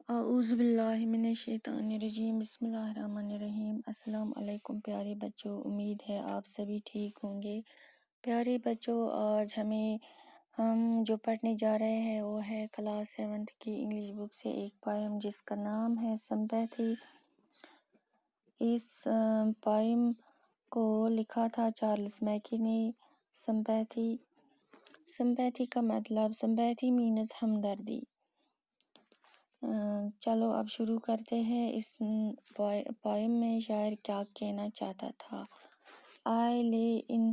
اعوذ باللہ من الشیطان الرجیم، بسم اللہ الرحمن الرحیم۔ السلام علیکم پیارے بچوں، امید ہے آپ سبھی ٹھیک ہوں گے۔ پیارے بچوں، آج ہم جو پڑھنے جا رہے ہیں وہ ہے کلاس 7 کی انگلش بک سے ایک پوئم جس کا نام ہے سمپیتھی۔ اس پوئم کو لکھا تھا چارلس میکی نے۔ سمپیتھی کا مطلب، سمپیتھی مینز ہمدردی۔ چلو اب شروع کرتے ہیں۔ اس پوئم میں شاعر کیا کہنا چاہتا تھا؟ I lay in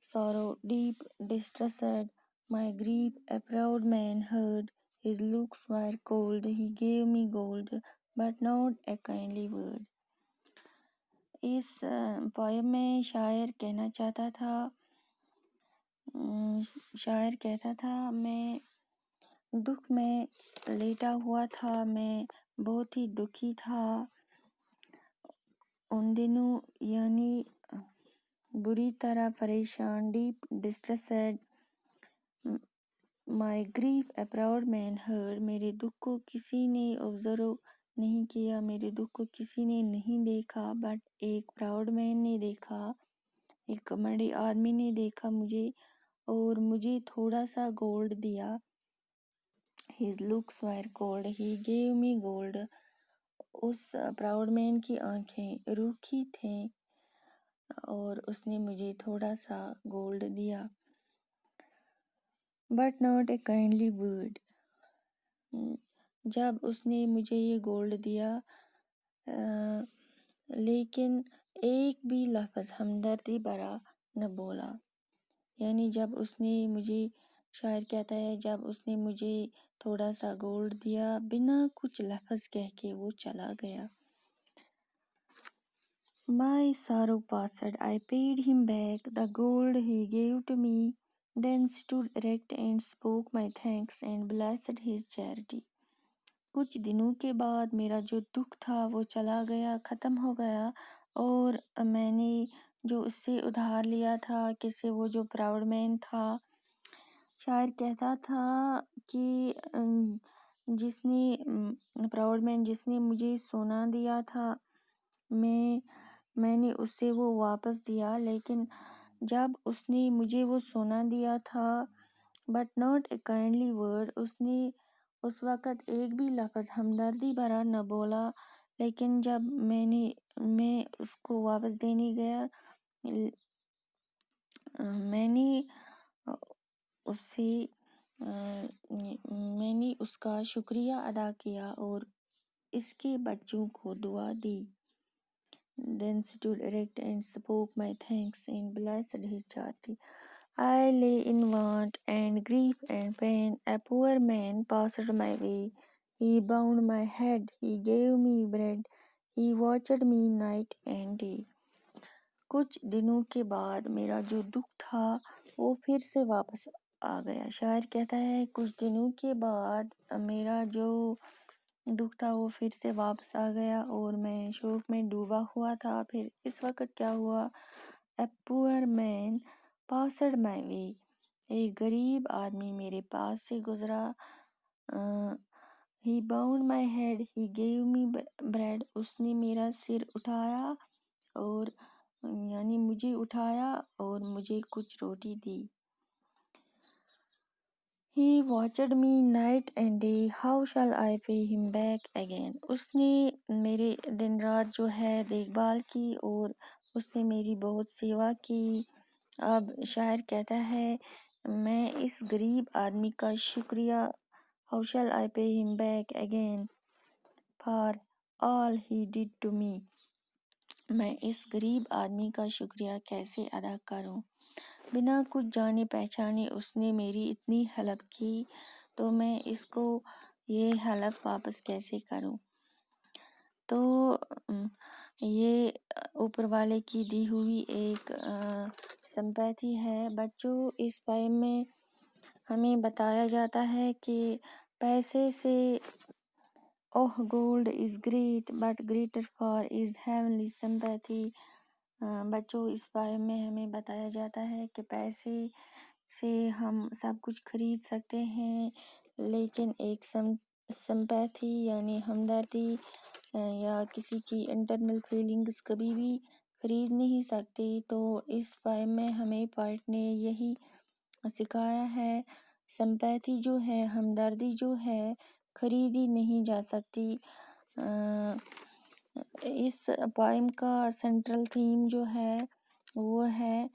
sorrow deep distressed, my grief a proud man heard, his looks were cold, he gave me gold, but not a kindly word۔ اس پوئم میں شاعر کہنا چاہتا تھا، شاعر کہتا تھا میں دکھ میں لیٹا ہوا تھا، میں بہت ہی دکھی تھا ان دنوں، یعنی بری طرح پریشان۔ Deep distressed my grief a proud man heard, میرے دکھ کو کسی نے آبزرو نہیں کیا، میرے دکھ کو کسی نے نہیں دیکھا، بٹ ایک پراؤڈ مین نے دیکھا، ایک بڑے آدمی نے دیکھا مجھے اور مجھے تھوڑا سا گولڈ دیا۔ His looks were cold, he gave me gold۔ اس پراؤڈ مین کی آنکھیں روکھی تھیں اور اس نے مجھے تھوڑا سا گولڈ دیا۔ But not a kindly word۔ جب اس نے مجھے یہ گولڈ دیا لیکن ایک بھی لفظ ہمدردی بھرا نہ بولا۔ یعنی جب اس نے مجھے، شاعر کہتا ہے جب اس نے مجھے تھوڑا سا گولڈ دیا، بنا کچھ لفظ کہہ کے وہ چلا گیا۔ My sorrow passed, I paid him back the gold he gave to me, then stood erect and spoke my thanks and blessed his charity۔ کچھ دنوں کے بعد میرا جو دکھ تھا وہ چلا گیا، ختم ہو گیا، اور میں نے جو اس سے ادھار لیا تھا، کسے، وہ جو پراؤڈ مین تھا۔ شاعر کہتا تھا کہ جس نے پراؤڈ مین، جس نے مجھے سونا دیا تھا، میں نے اس سے وہ واپس دیا، لیکن جب اس نے مجھے وہ سونا دیا تھا، but not a kindly word, اس نے اس وقت ایک بھی لفظ ہمدردی بھرا نہ بولا، لیکن جب میں اس کو واپس دینے گیا، میں نے اس کا شکریہ ادا کیا اور اس کے بچوں کو دعا دی۔ Then stood erect and spoke my thanks and blessed his charity۔ I lay in want and grief and pain, a poor man passed my way, he bound my head, he gave me bread, he watched me night and day۔ کچھ دنوں کے بعد میرا جو دکھ تھا وہ پھر سے واپس آ گیا۔ شاعر کہتا ہے کچھ دنوں کے بعد میرا جو دکھ تھا وہ پھر سے واپس آ گیا اور میں شوق میں ڈوبا ہوا تھا۔ پھر اس وقت کیا ہوا؟ A poor man passed my way، ایک غریب آدمی میرے پاس سے گزرا۔ He bound my head, he gave me bread، اس نے میرا سر اٹھایا اور یعنی مجھے اٹھایا اور مجھے کچھ روٹی دی۔ He watched me night and day, how shall I pay him back again۔ اس نے میرے دن رات جو ہے دیکھ بھال کی اور اس نے میری بہت سیوا کی۔ اب شاعر کہتا ہے میں اس غریب آدمی کا شکریہ، how shall I pay him back again for all he did to me، میں اس غریب آدمی کا شکریہ کیسے ادا کروں؟ بنا کچھ جانے پہچانے اس نے میری اتنی ہیلپ کی، تو میں اس کو یہ ہیلپ واپس کیسے کروں؟ تو یہ اوپر والے کی دی ہوئی ایک سمپیتھی ہے۔ بچوں، اس پوئم میں ہمیں بتایا جاتا ہے کہ پیسے سے gold is great but greater far is heavenly sympathy۔ بچوں، اس پوئم میں ہمیں بتایا جاتا ہے کہ پیسے سے ہم سب کچھ خرید سکتے ہیں، لیکن ایک سمپیتھی یعنی ہمدردی یا کسی کی انٹرنل فیلنگز کبھی بھی خرید نہیں سکتی۔ تو اس پوائم میں ہمیں پوئٹ نے یہی سکھایا ہے، سمپیتھی جو ہے، ہمدردی جو ہے، خریدی نہیں جا سکتی۔ اس پوائم کا سینٹرل تھیم جو ہے وہ ہے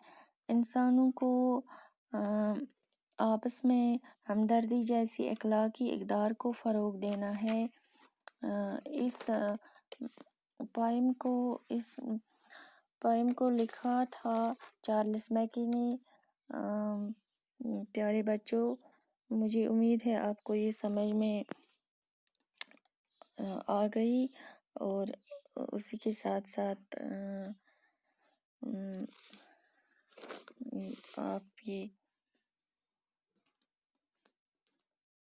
انسانوں کو آپس میں ہمدردی جیسی اخلاقی اقدار کو فروغ دینا ہے۔ اس پوائم کو لکھا تھا چارلس میکی نے۔ پیارے بچوں، مجھے امید ہے آپ کو یہ سمجھ میں آ گئی، اور اسی کے ساتھ ساتھ آپ یہ